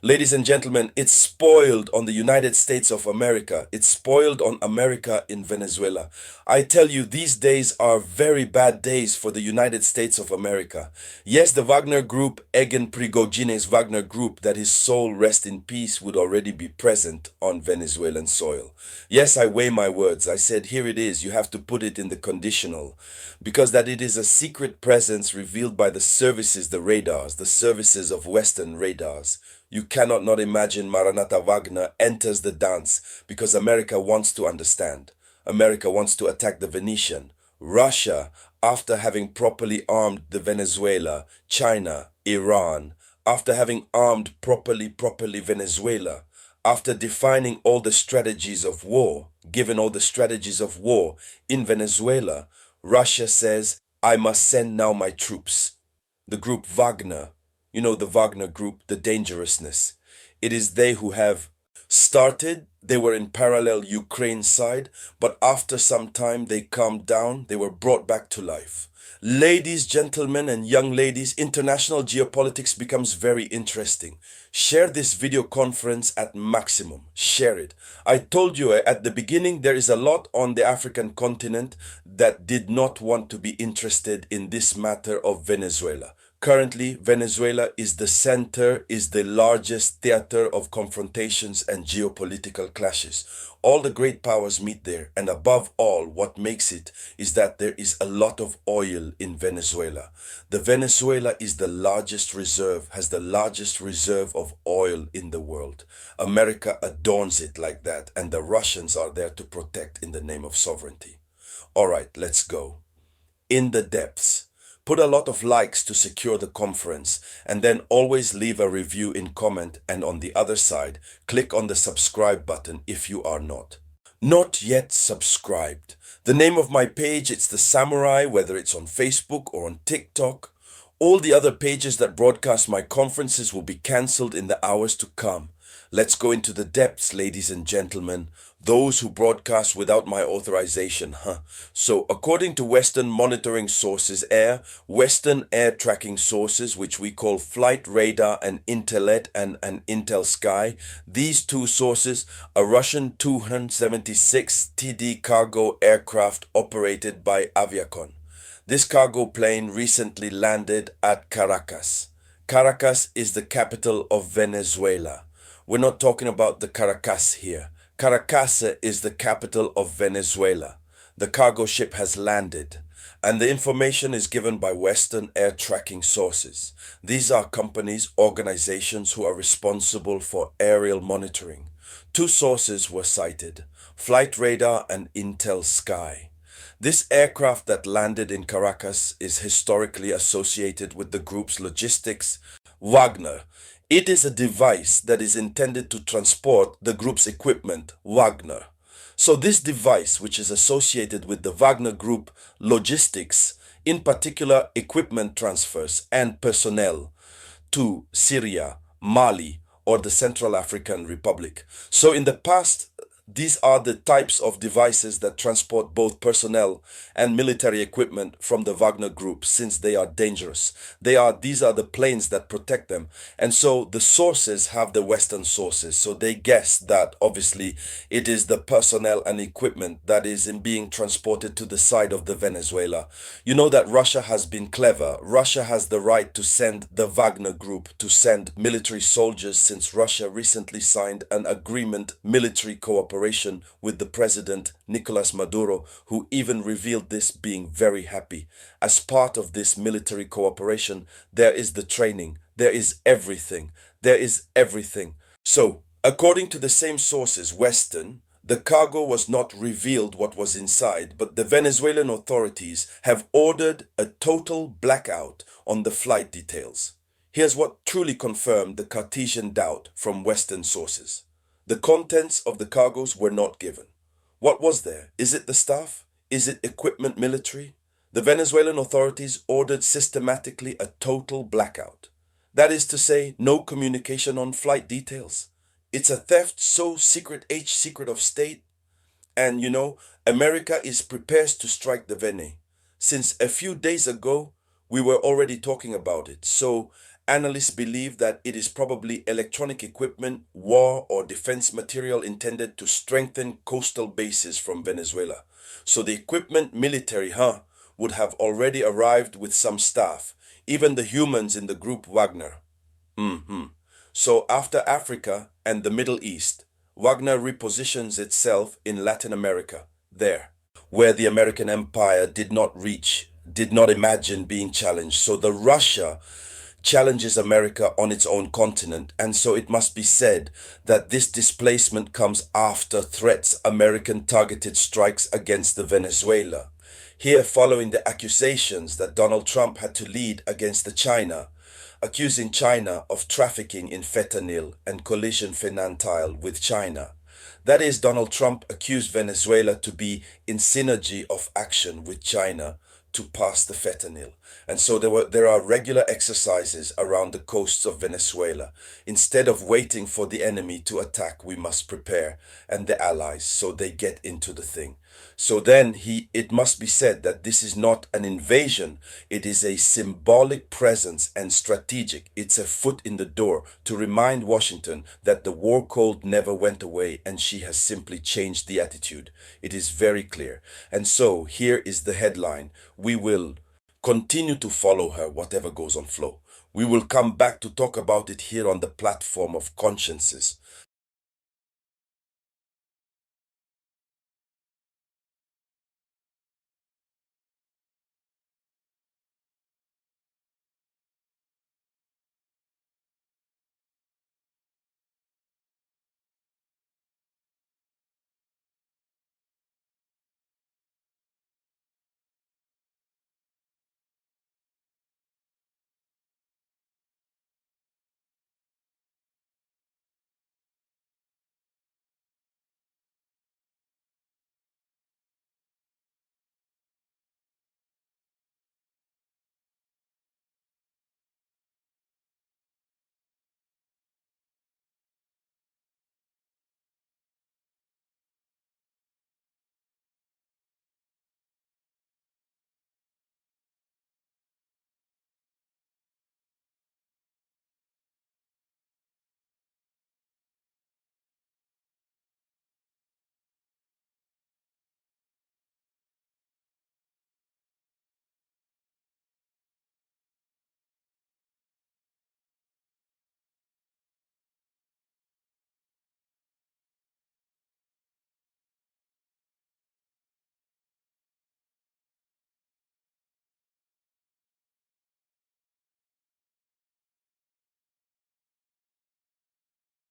Ladies and gentlemen, it's spoiled on the United States of America. It's spoiled on America in Venezuela. I tell you, these days are very bad days for the United States of America. Yes, the Wagner group, Egan Prigozhin's Wagner group, that his soul rest in peace, would already be present on Venezuelan soil. Yes, I weigh my words. I said, here it is. You have to put it in the conditional, because that it is a secret presence revealed by the services, the radars, the services of Western radars. You cannot not imagine Maranatha Wagner enters the dance because America wants to understand. America wants to attack the Venetian. Russia, after having properly armed the Venezuela, China, Iran, after having armed properly Venezuela, after defining all the strategies of war, given all the strategies of war in Venezuela, Russia says, I must send now my troops. The group Wagner, you know, the Wagner group, the dangerousness. It is they who have started. They were in parallel Ukraine side, but after some time they calmed down. They were brought back to life. Ladies, gentlemen, and young ladies, international geopolitics becomes very interesting. Share this video conference at maximum. Share it. I told you at the beginning there is a lot on the African continent that did not want to be interested in this matter of Venezuela. Currently, Venezuela is the center, is the largest theater of confrontations and geopolitical clashes. All the great powers meet there, and above all, what makes it is that there is a lot of oil in Venezuela. The Venezuela is the largest reserve, has the largest reserve of oil in the world. America adorns it like that, and the Russians are there to protect in the name of sovereignty. All right, let's go. In the depths. Put a lot of likes to secure the conference, and then always leave a review in comment, and on the other side, click on the subscribe button if you are not. Not yet subscribed. The name of my page, it's the Samouraï, whether it's on Facebook or on TikTok. All the other pages that broadcast my conferences will be cancelled in the hours to come. Let's go into the depths, ladies and gentlemen. Those who broadcast without my authorization, So according to Western monitoring sources, Western air tracking sources, which we call Flight Radar and Intellet and Intel Sky, these two sources, a Russian 276 TD cargo aircraft operated by Aviacon. This cargo plane recently landed at Caracas. Caracas is the capital of Venezuela. We're not talking about the Caracas here. Caracas is the capital of Venezuela. The cargo ship has landed, and the information is given by Western air tracking sources. These are companies, organizations who are responsible for aerial monitoring. Two sources were cited, Flight Radar and Intel Sky. This aircraft that landed in Caracas is historically associated with the group's logistics, Wagner. It is a device that is intended to transport the group's equipment, Wagner. So this device, which is associated with the Wagner Group logistics, in particular equipment transfers and personnel to Syria, Mali, or the Central African Republic. So in the past, these are the types of devices that transport both personnel and military equipment from the Wagner Group, since they are dangerous. These are the planes that protect them. And so the sources have the Western sources. So they guess that obviously it is the personnel and equipment that is being transported to the side of the Venezuela. You know that Russia has been clever. Russia has the right to send the Wagner Group, to send military soldiers, since Russia recently signed an agreement, military cooperation with the president Nicolas Maduro, who even revealed this, being very happy. As part of this military cooperation, there is the training, there is everything, there is everything. So, according to the same sources, Western, the cargo was not revealed what was inside, but the Venezuelan authorities have ordered a total blackout on the flight details. Here's what truly confirmed the Cartesian doubt from Western sources. The contents of the cargoes were not given. What was there? Is it the staff? Is it equipment military? The Venezuelan authorities ordered systematically a total blackout. That is to say, no communication on flight details. It's a theft so secret of state. And you know, America is prepared to strike the Vene. Since a few days ago, we were already talking about it. So Analysts believe that it is probably electronic equipment, war, or defense material intended to strengthen coastal bases from Venezuela. So the equipment, military, would have already arrived with some staff, even the humans in the group Wagner. Mhm. So after Africa and the Middle East, Wagner repositions itself in Latin America, there, where the American empire did not reach, did not imagine being challenged. So the Russia challenges America on its own continent. And so it must be said that this displacement comes after threats American targeted strikes against the Venezuela. Here, following the accusations that Donald Trump had to lead against the China, accusing China of trafficking in fentanyl and collision finantile with China. That is, Donald Trump accused Venezuela to be in synergy of action with China to pass the fentanyl. And so there are regular exercises around the coasts of Venezuela. Instead of waiting for the enemy to attack, we must prepare and the allies so they get into the thing. So then it must be said that this is not an invasion. It is a symbolic presence and strategic. It's a foot in the door to remind Washington that the war cold never went away and she has simply changed the attitude. It is very clear. And so here is the headline. We will continue to follow her, whatever goes on flow. We will come back to talk about it here on the platform of consciences.